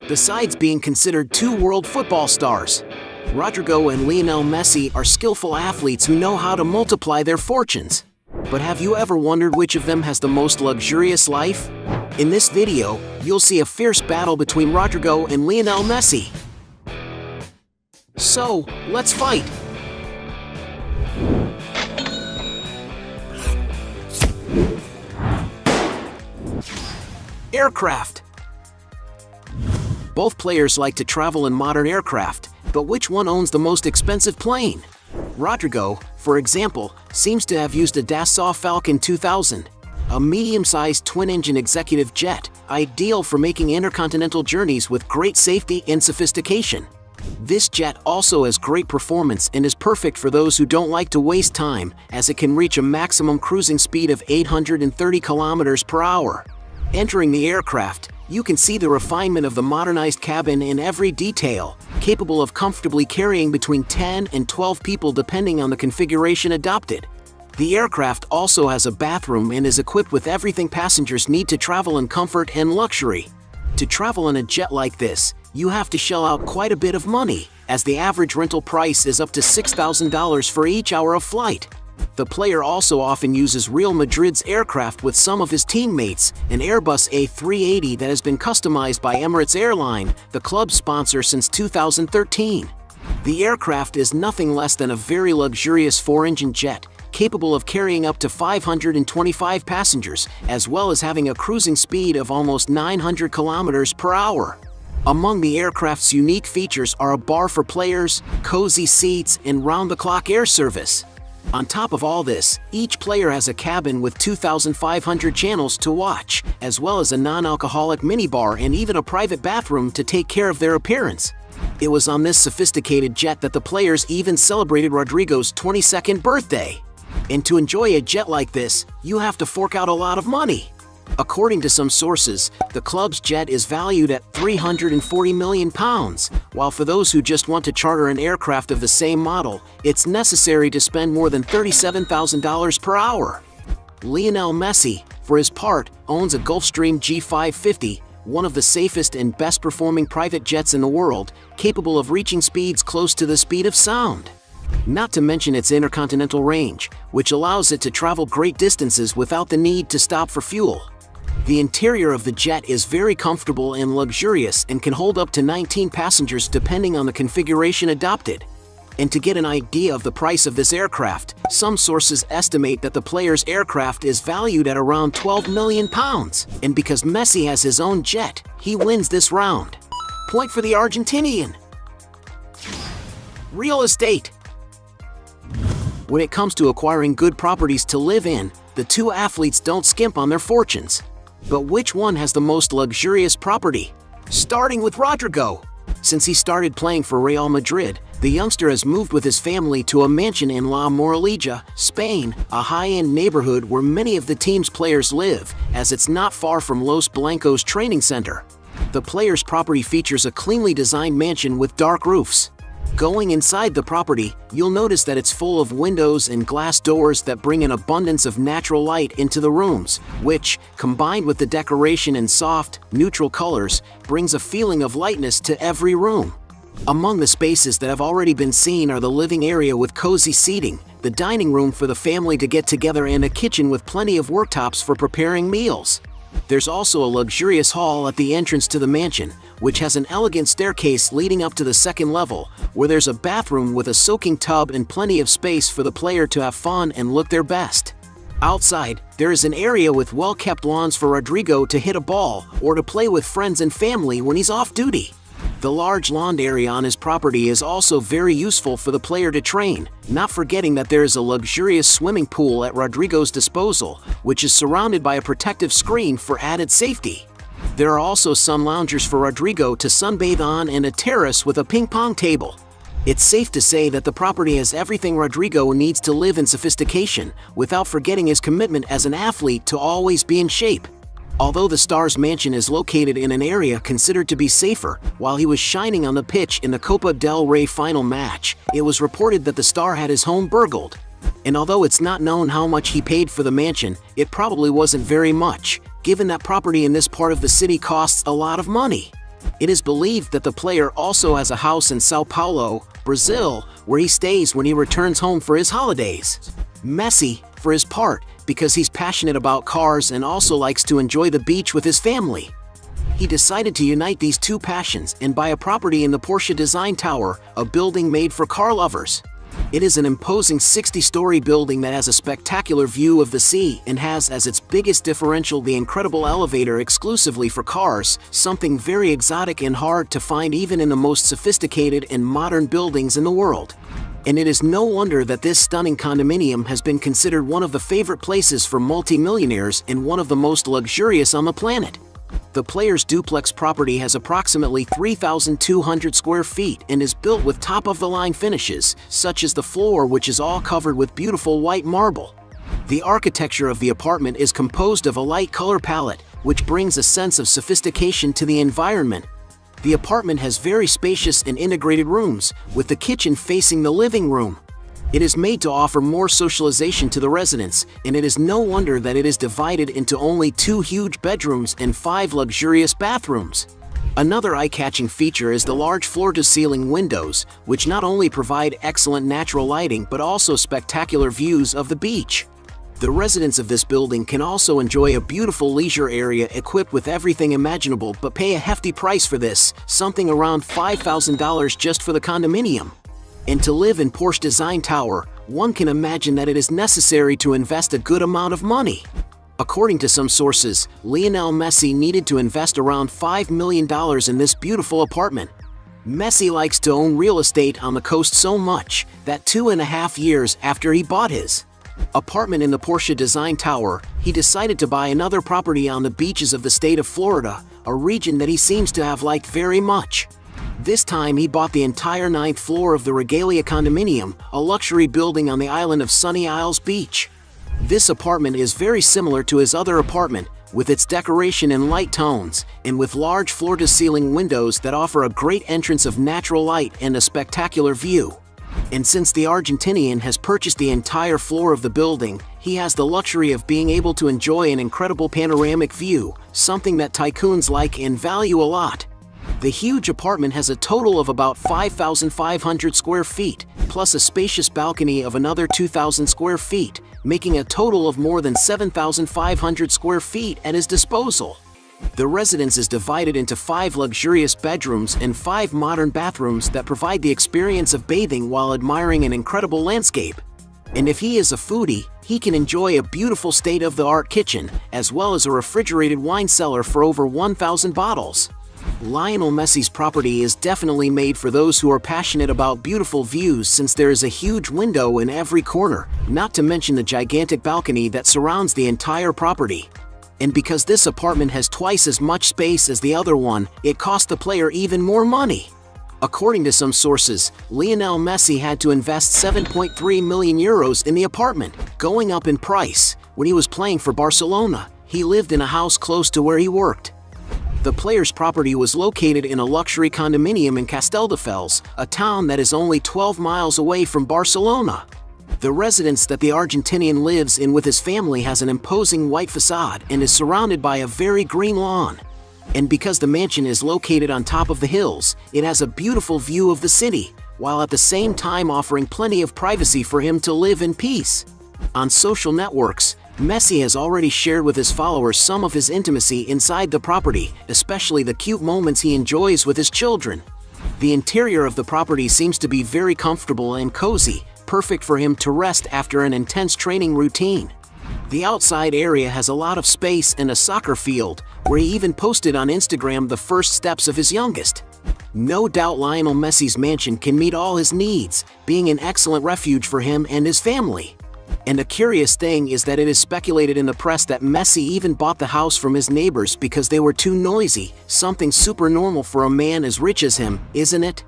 Besides being considered two world football stars, Rodrygo and Lionel Messi are skillful athletes who know how to multiply their fortunes. But have you ever wondered which of them has the most luxurious life? In this video, you'll see a fierce battle between Rodrygo and Lionel Messi. So, let's fight! Aircraft. Both players like to travel in modern aircraft, but which one owns the most expensive plane? Rodrygo, for example, seems to have used a Dassault Falcon 2000, a medium-sized twin-engine executive jet, ideal for making intercontinental journeys with great safety and sophistication. This jet also has great performance and is perfect for those who don't like to waste time, as it can reach a maximum cruising speed of 830 km per hour. Entering the aircraft, you can see the refinement of the modernized cabin in every detail, capable of comfortably carrying between 10 and 12 people depending on the configuration adopted. The aircraft also has a bathroom and is equipped with everything passengers need to travel in comfort and luxury. To travel in a jet like this, you have to shell out quite a bit of money, as the average rental price is up to $6,000 for each hour of flight. The player also often uses Real Madrid's aircraft with some of his teammates, an Airbus A380 that has been customized by Emirates Airline, the club's sponsor since 2013. The aircraft is nothing less than a very luxurious four-engine jet, capable of carrying up to 525 passengers, as well as having a cruising speed of almost 900 km per hour. Among the aircraft's unique features are a bar for players, cozy seats, and round-the-clock air service. On top of all this, each player has a cabin with 2,500 channels to watch, as well as a non-alcoholic minibar and even a private bathroom to take care of their appearance. It was on this sophisticated jet that the players even celebrated Rodrygo's 22nd birthday. And to enjoy a jet like this, you have to fork out a lot of money. According to some sources, the club's jet is valued at £340 million, while for those who just want to charter an aircraft of the same model, it's necessary to spend more than $37,000 per hour. Lionel Messi, for his part, owns a Gulfstream G550, one of the safest and best-performing private jets in the world, capable of reaching speeds close to the speed of sound. Not to mention its intercontinental range, which allows it to travel great distances without the need to stop for fuel. The interior of the jet is very comfortable and luxurious and can hold up to 19 passengers depending on the configuration adopted. And to get an idea of the price of this aircraft, some sources estimate that the player's aircraft is valued at around £12 million. And because Messi has his own jet, he wins this round. Point for the Argentinian. Real estate. When it comes to acquiring good properties to live in, the two athletes don't skimp on their fortunes. But which one has the most luxurious property? Starting with Rodrygo. Since he started playing for Real Madrid, the youngster has moved with his family to a mansion in La Moraleja, Spain, a high-end neighborhood where many of the team's players live, as it's not far from Los Blancos training center. The player's property features a cleanly designed mansion with dark roofs. Going inside the property, you'll notice that it's full of windows and glass doors that bring an abundance of natural light into the rooms, which, combined with the decoration in soft, neutral colors, brings a feeling of lightness to every room. Among the spaces that have already been seen are the living area with cozy seating, the dining room for the family to get together, and a kitchen with plenty of worktops for preparing meals. There's also a luxurious hall at the entrance to the mansion, which has an elegant staircase leading up to the second level, where there's a bathroom with a soaking tub and plenty of space for the player to have fun and look their best. Outside, there is an area with well-kept lawns for Rodrygo to hit a ball or to play with friends and family when he's off duty. The large lawn area on his property is also very useful for the player to train, not forgetting that there is a luxurious swimming pool at Rodrygo's disposal, which is surrounded by a protective screen for added safety. There are also some loungers for Rodrygo to sunbathe on and a terrace with a ping-pong table. It's safe to say that the property has everything Rodrygo needs to live in sophistication, without forgetting his commitment as an athlete to always be in shape. Although the star's mansion is located in an area considered to be safer, while he was shining on the pitch in the Copa del Rey final match, it was reported that the star had his home burgled. And although it's not known how much he paid for the mansion, it probably wasn't very much, given that property in this part of the city costs a lot of money. It is believed that the player also has a house in Sao Paulo, Brazil, where he stays when he returns home for his holidays. Messi, for his part, because he's passionate about cars and also likes to enjoy the beach with his family. He decided to unite these two passions and buy a property in the Porsche Design Tower, a building made for car lovers. It is an imposing 60-story building that has a spectacular view of the sea and has as its biggest differential the incredible elevator exclusively for cars, something very exotic and hard to find even in the most sophisticated and modern buildings in the world. And it is no wonder that this stunning condominium has been considered one of the favorite places for multimillionaires and one of the most luxurious on the planet. The player's duplex property has approximately 3,200 square feet and is built with top-of-the-line finishes, such as the floor, which is all covered with beautiful white marble. The architecture of the apartment is composed of a light color palette, which brings a sense of sophistication to the environment. The apartment has very spacious and integrated rooms, with the kitchen facing the living room. It is made to offer more socialization to the residents, and it is no wonder that it is divided into only 2 huge bedrooms and 5 luxurious bathrooms. Another eye-catching feature is the large floor-to-ceiling windows, which not only provide excellent natural lighting but also spectacular views of the beach. The residents of this building can also enjoy a beautiful leisure area equipped with everything imaginable but pay a hefty price for this, something around $5,000 just for the condominium. And to live in Porsche Design Tower, one can imagine that it is necessary to invest a good amount of money. According to some sources, Lionel Messi needed to invest around $5 million in this beautiful apartment. Messi likes to own real estate on the coast so much that 2.5 years after he bought his apartment in the Porsche Design Tower, he decided to buy another property on the beaches of the state of Florida, a region that he seems to have liked very much. This time he bought the entire 9th floor of the Regalia condominium, a luxury building on the island of Sunny Isles Beach. This apartment is very similar to his other apartment, with its decoration in light tones, and with large floor-to-ceiling windows that offer a great entrance of natural light and a spectacular view. And since the Argentinian has purchased the entire floor of the building, he has the luxury of being able to enjoy an incredible panoramic view, something that tycoons like and value a lot. The huge apartment has a total of about 5,500 square feet, plus a spacious balcony of another 2,000 square feet, making a total of more than 7,500 square feet at his disposal. The residence is divided into 5 luxurious bedrooms and 5 modern bathrooms that provide the experience of bathing while admiring an incredible landscape. And if he is a foodie, he can enjoy a beautiful state-of-the-art kitchen, as well as a refrigerated wine cellar for over 1,000 bottles. Lionel Messi's property is definitely made for those who are passionate about beautiful views, since there is a huge window in every corner, not to mention the gigantic balcony that surrounds the entire property. And because this apartment has twice as much space as the other one, it cost the player even more money. According to some sources, Lionel Messi had to invest 7.3 million euros in the apartment, going up in price. When he was playing for Barcelona, he lived in a house close to where he worked. The player's property was located in a luxury condominium in Castelldefels, a town that is only 12 miles away from Barcelona. The residence that the Argentinian lives in with his family has an imposing white facade and is surrounded by a very green lawn. And because the mansion is located on top of the hills, it has a beautiful view of the city, while at the same time offering plenty of privacy for him to live in peace. On social networks, Messi has already shared with his followers some of his intimacy inside the property, especially the cute moments he enjoys with his children. The interior of the property seems to be very comfortable and cozy, perfect for him to rest after an intense training routine. The outside area has a lot of space and a soccer field, where he even posted on Instagram the first steps of his youngest. No doubt Lionel Messi's mansion can meet all his needs, being an excellent refuge for him and his family. And a curious thing is that it is speculated in the press that Messi even bought the house from his neighbors because they were too noisy, something super normal for a man as rich as him, isn't it?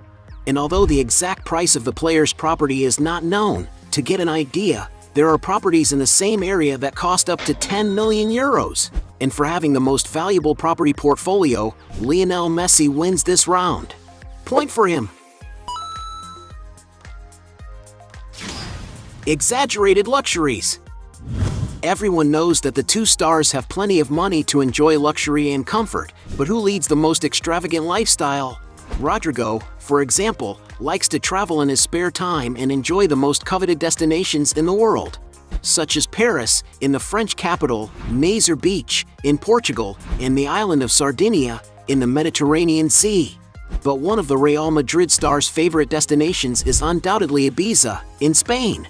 And although the exact price of the player's property is not known, to get an idea, there are properties in the same area that cost up to 10 million euros. And for having the most valuable property portfolio, Lionel Messi wins this round. Point for him. Exaggerated luxuries. Everyone knows that the two stars have plenty of money to enjoy luxury and comfort, but who leads the most extravagant lifestyle? Rodrygo, for example, likes to travel in his spare time and enjoy the most coveted destinations in the world, such as Paris, in the French capital, Nazaré Beach, in Portugal, and the island of Sardinia, in the Mediterranean Sea. But one of the Real Madrid star's favorite destinations is undoubtedly Ibiza, in Spain.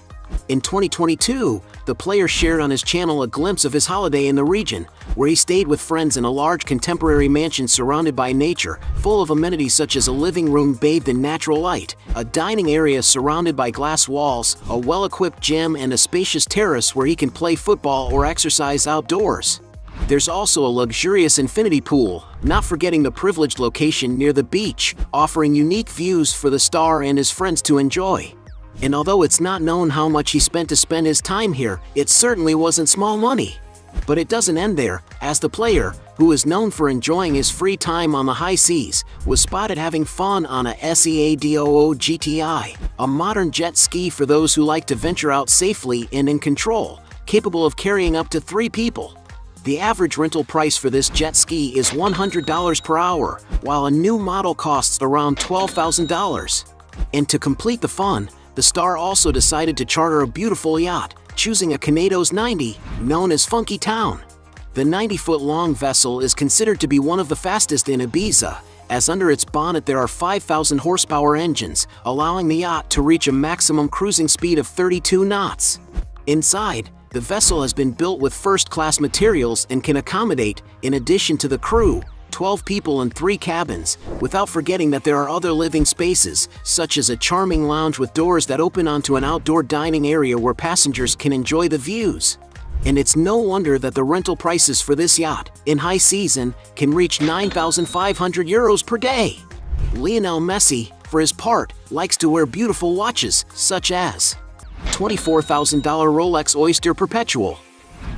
In 2022, the player shared on his channel a glimpse of his holiday in the region, where he stayed with friends in a large contemporary mansion surrounded by nature, full of amenities such as a living room bathed in natural light, a dining area surrounded by glass walls, a well-equipped gym, and a spacious terrace where he can play football or exercise outdoors. There's also a luxurious infinity pool, not forgetting the privileged location near the beach, offering unique views for the star and his friends to enjoy. And although it's not known how much he spent to spend his time here, it certainly wasn't small money. But it doesn't end there, as the player, who is known for enjoying his free time on the high seas, was spotted having fun on a Seadoo GTI, a modern jet ski for those who like to venture out safely and in control, capable of carrying up to 3 people. The average rental price for this jet ski is $100 per hour, while a new model costs around $12,000. And to complete the fun, the star also decided to charter a beautiful yacht, choosing a Canados 90, known as Funky Town. The 90-foot-long vessel is considered to be one of the fastest in Ibiza, as under its bonnet there are 5,000 horsepower engines, allowing the yacht to reach a maximum cruising speed of 32 knots. Inside, the vessel has been built with first-class materials and can accommodate, in addition to the crew, 12 people in 3 cabins, without forgetting that there are other living spaces, such as a charming lounge with doors that open onto an outdoor dining area where passengers can enjoy the views. And it's no wonder that the rental prices for this yacht, in high season, can reach €9,500 per day. Lionel Messi, for his part, likes to wear beautiful watches, such as $24,000 Rolex Oyster Perpetual,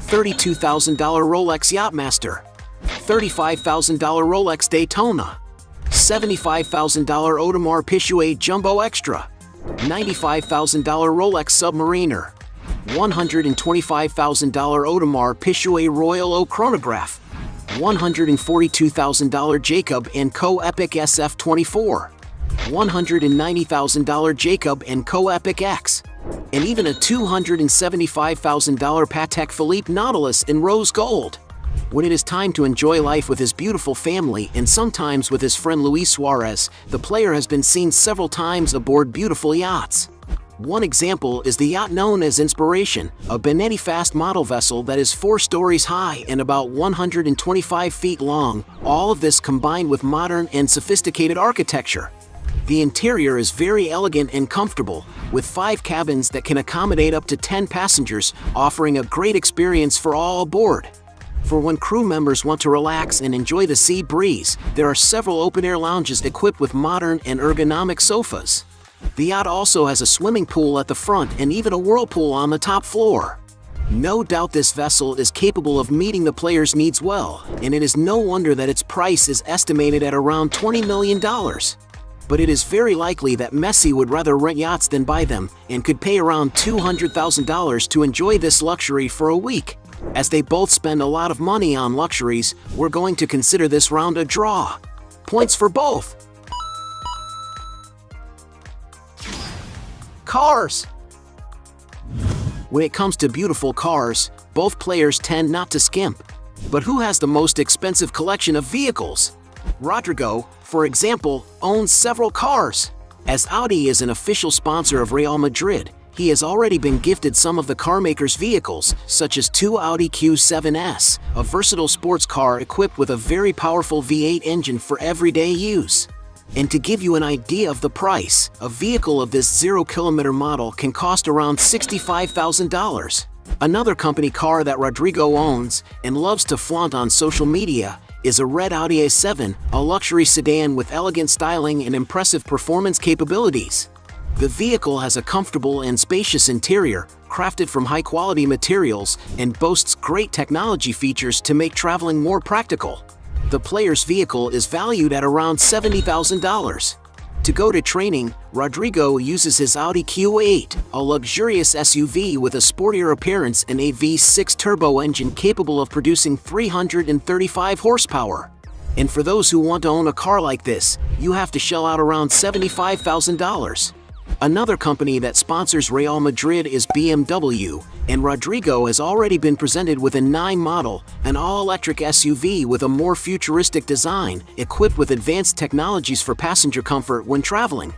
$32,000 Rolex Yachtmaster, $35,000 Rolex Daytona, $75,000 Audemars Piguet Jumbo Extra, $95,000 Rolex Submariner, $125,000 Audemars Piguet Royal Oak Chronograph, $142,000 Jacob & Co. Epic SF24, $190,000 Jacob & Co. Epic X, and even a $275,000 Patek Philippe Nautilus in rose gold. When it is time to enjoy life with his beautiful family and sometimes with his friend Luis Suarez, the player has been seen several times aboard beautiful yachts. One example is the yacht known as Inspiration, a Benetti fast model vessel that is 4 stories high and about 125 feet long, all of this combined with modern and sophisticated architecture. The interior is very elegant and comfortable, with 5 cabins that can accommodate up to 10 passengers, offering a great experience for all aboard. For when crew members want to relax and enjoy the sea breeze, there are several open-air lounges equipped with modern and ergonomic sofas. The yacht also has a swimming pool at the front and even a whirlpool on the top floor. No doubt this vessel is capable of meeting the player's needs well, and it is no wonder that its price is estimated at around $20 million. But it is very likely that Messi would rather rent yachts than buy them, and could pay around $200,000 to enjoy this luxury for a week. As they both spend a lot of money on luxuries, we're going to consider this round a draw. Points for both. Cars. When it comes to beautiful cars, both players tend not to skimp. But who has the most expensive collection of vehicles? Rodrygo, for example, owns several cars. As Audi is an official sponsor of Real Madrid, he has already been gifted some of the carmaker's vehicles, such as 2 Audi Q7s, a versatile sports car equipped with a very powerful V8 engine for everyday use. And to give you an idea of the price, a vehicle of this 0-kilometer model can cost around $65,000. Another company car that Rodrygo owns and loves to flaunt on social media is a red Audi A7, a luxury sedan with elegant styling and impressive performance capabilities. The vehicle has a comfortable and spacious interior, crafted from high-quality materials, and boasts great technology features to make traveling more practical. The player's vehicle is valued at around $70,000. To go to training, Rodrygo uses his Audi Q8, a luxurious SUV with a sportier appearance and a V6 turbo engine capable of producing 335 horsepower. And for those who want to own a car like this, you have to shell out around $75,000. Another company that sponsors Real Madrid is BMW, and Rodrygo has already been presented with a 9 model, an all-electric SUV with a more futuristic design, equipped with advanced technologies for passenger comfort when traveling.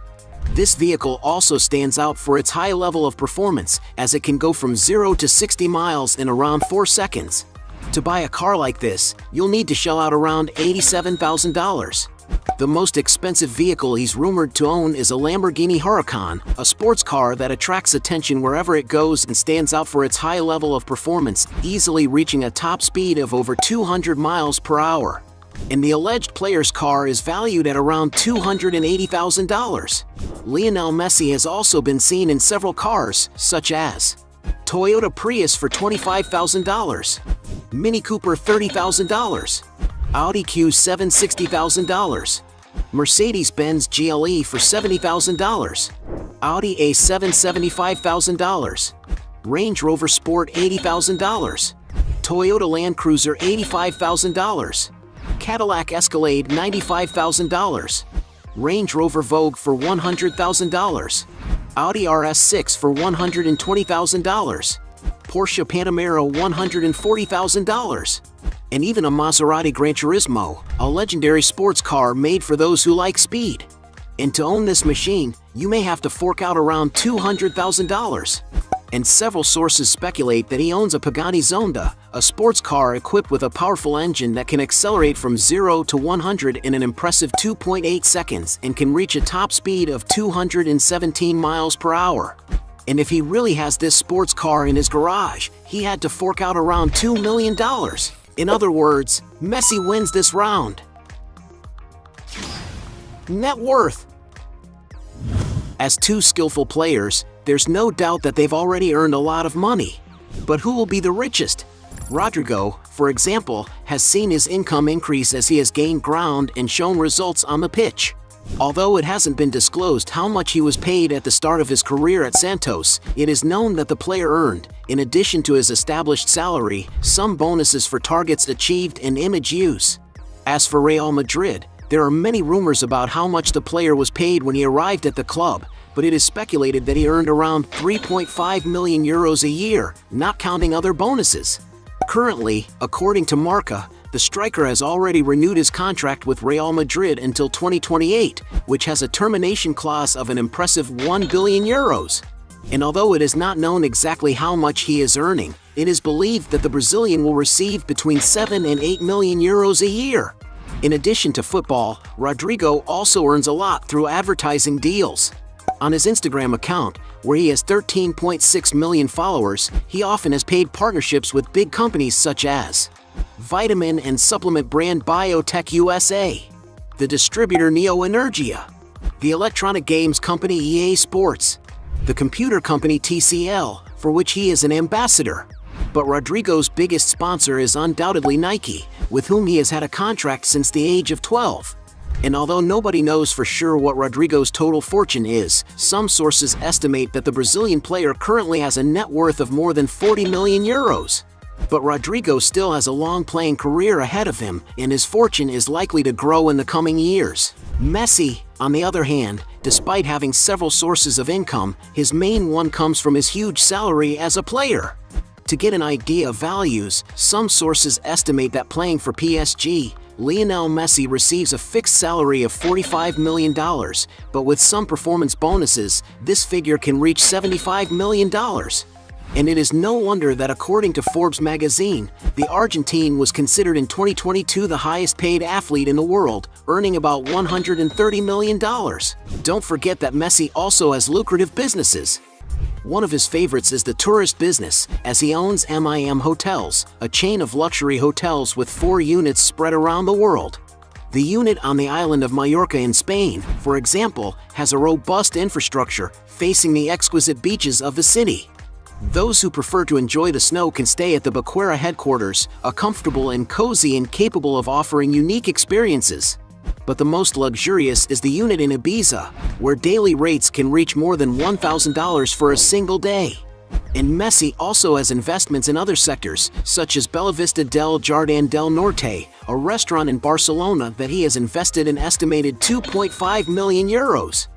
This vehicle also stands out for its high level of performance, as it can go from 0 to 60 miles in around 4 seconds. To buy a car like this, you'll need to shell out around $87,000. The most expensive vehicle he's rumored to own is a Lamborghini Huracan, a sports car that attracts attention wherever it goes and stands out for its high level of performance, easily reaching a top speed of over 200 miles per hour. And the alleged player's car is valued at around $280,000. Lionel Messi has also been seen in several cars, such as Toyota Prius for $25,000, Mini Cooper $30,000, Audi Q7 $60,000, Mercedes-Benz GLE for $70,000, Audi A7 $75,000, Range Rover Sport $80,000, Toyota Land Cruiser $85,000, Cadillac Escalade $95,000, Range Rover Vogue for $100,000, Audi RS6 for $120,000, Porsche Panamera $140,000, and even a Maserati Gran Turismo, a legendary sports car made for those who like speed. And to own this machine, you may have to fork out around $200,000. And several sources speculate that he owns a Pagani Zonda, a sports car equipped with a powerful engine that can accelerate from 0 to 100 in an impressive 2.8 seconds and can reach a top speed of 217 miles per hour. And if he really has this sports car in his garage, he had to fork out around $2 million. In other words, Messi wins this round. Net worth. As two skillful players, there's no doubt that they've already earned a lot of money. But who will be the richest? Rodrygo, for example, has seen his income increase as he has gained ground and shown results on the pitch. Although it hasn't been disclosed how much he was paid at the start of his career at Santos, it is known that the player earned, in addition to his established salary, some bonuses for targets achieved and image use. As for Real Madrid, there are many rumors about how much the player was paid when he arrived at the club, but it is speculated that he earned around 3.5 million euros a year, not counting other bonuses. Currently, according to Marca, the striker has already renewed his contract with Real Madrid until 2028, which has a termination clause of an impressive 1 billion euros. And although it is not known exactly how much he is earning, it is believed that the Brazilian will receive between 7 and 8 million euros a year. In addition to football, Rodrygo also earns a lot through advertising deals. On his Instagram account, where he has 13.6 million followers, he often has paid partnerships with big companies such as vitamin and supplement brand Biotech USA, the distributor Neo Energia, the electronic games company EA Sports, the computer company TCL, for which he is an ambassador. But Rodrygo's biggest sponsor is undoubtedly Nike, with whom he has had a contract since the age of 12. And although nobody knows for sure what Rodrygo's total fortune is, some sources estimate that the Brazilian player currently has a net worth of more than 40 million euros. But Rodrygo still has a long playing career ahead of him, and his fortune is likely to grow in the coming years. Messi, on the other hand, despite having several sources of income, his main one comes from his huge salary as a player. To get an idea of values, some sources estimate that playing for PSG, Lionel Messi receives a fixed salary of $45 million, but with some performance bonuses, this figure can reach $75 million. And it is no wonder that according to Forbes magazine, the Argentine was considered in 2022 the highest paid athlete in the world, earning about $130 million. Don't forget that Messi also has lucrative businesses. One of his favorites is the tourist business, as he owns MIM Hotels, a chain of luxury hotels with 4 units spread around the world. The unit on the island of Mallorca in Spain, for example, has a robust infrastructure facing the exquisite beaches of the city. Those who prefer to enjoy the snow can stay at the Baquera headquarters, a comfortable and cozy and capable of offering unique experiences. But the most luxurious is the unit in Ibiza, where daily rates can reach more than $1,000 for a single day. And Messi also has investments in other sectors, such as Bellavista del Jardin del Norte, a restaurant in Barcelona that he has invested an estimated 2.5 million euros.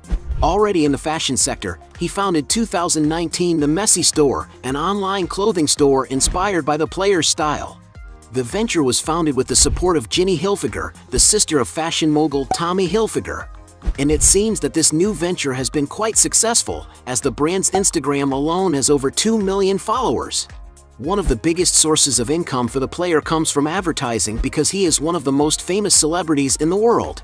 Already in the fashion sector, he founded 2019 the Messi Store, an online clothing store inspired by the player's style. The venture was founded with the support of Ginny Hilfiger, the sister of fashion mogul Tommy Hilfiger. And it seems that this new venture has been quite successful, as the brand's Instagram alone has over 2 million followers. One of the biggest sources of income for the player comes from advertising because he is one of the most famous celebrities in the world.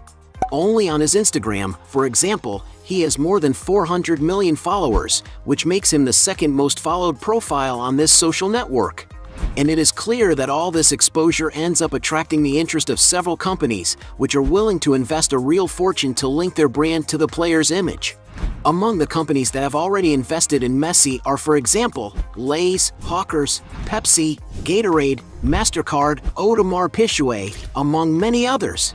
Only on his Instagram, for example, he has more than 400 million followers, which makes him the second most followed profile on this social network. And it is clear that all this exposure ends up attracting the interest of several companies, which are willing to invest a real fortune to link their brand to the player's image. Among the companies that have already invested in Messi are, for example, Lay's, Hawkers, Pepsi, Gatorade, MasterCard, Audemars Piguet, among many others.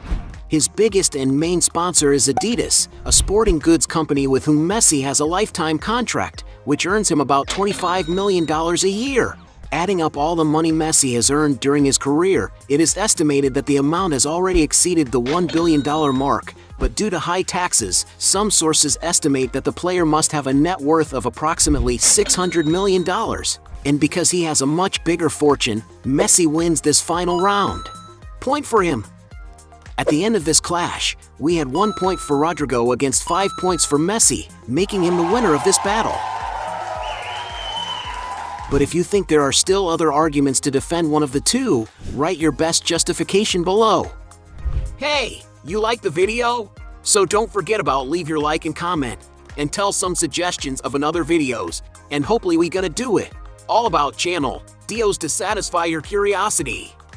His biggest and main sponsor is Adidas, a sporting goods company with whom Messi has a lifetime contract, which earns him about $25 million a year. Adding up all the money Messi has earned during his career, it is estimated that the amount has already exceeded the $1 billion mark, but due to high taxes, some sources estimate that the player must have a net worth of approximately $600 million. And because he has a much bigger fortune, Messi wins this final round. Point for him. At the end of this clash, we had 1 point for Rodrygo against 5 points for Messi, making him the winner of this battle. But if you think there are still other arguments to defend one of the two, write your best justification below. Hey, you like the video? So don't forget about leave your like and comment, and tell some suggestions of another videos, and hopefully we gonna do it. All about channel, deals to satisfy your curiosity.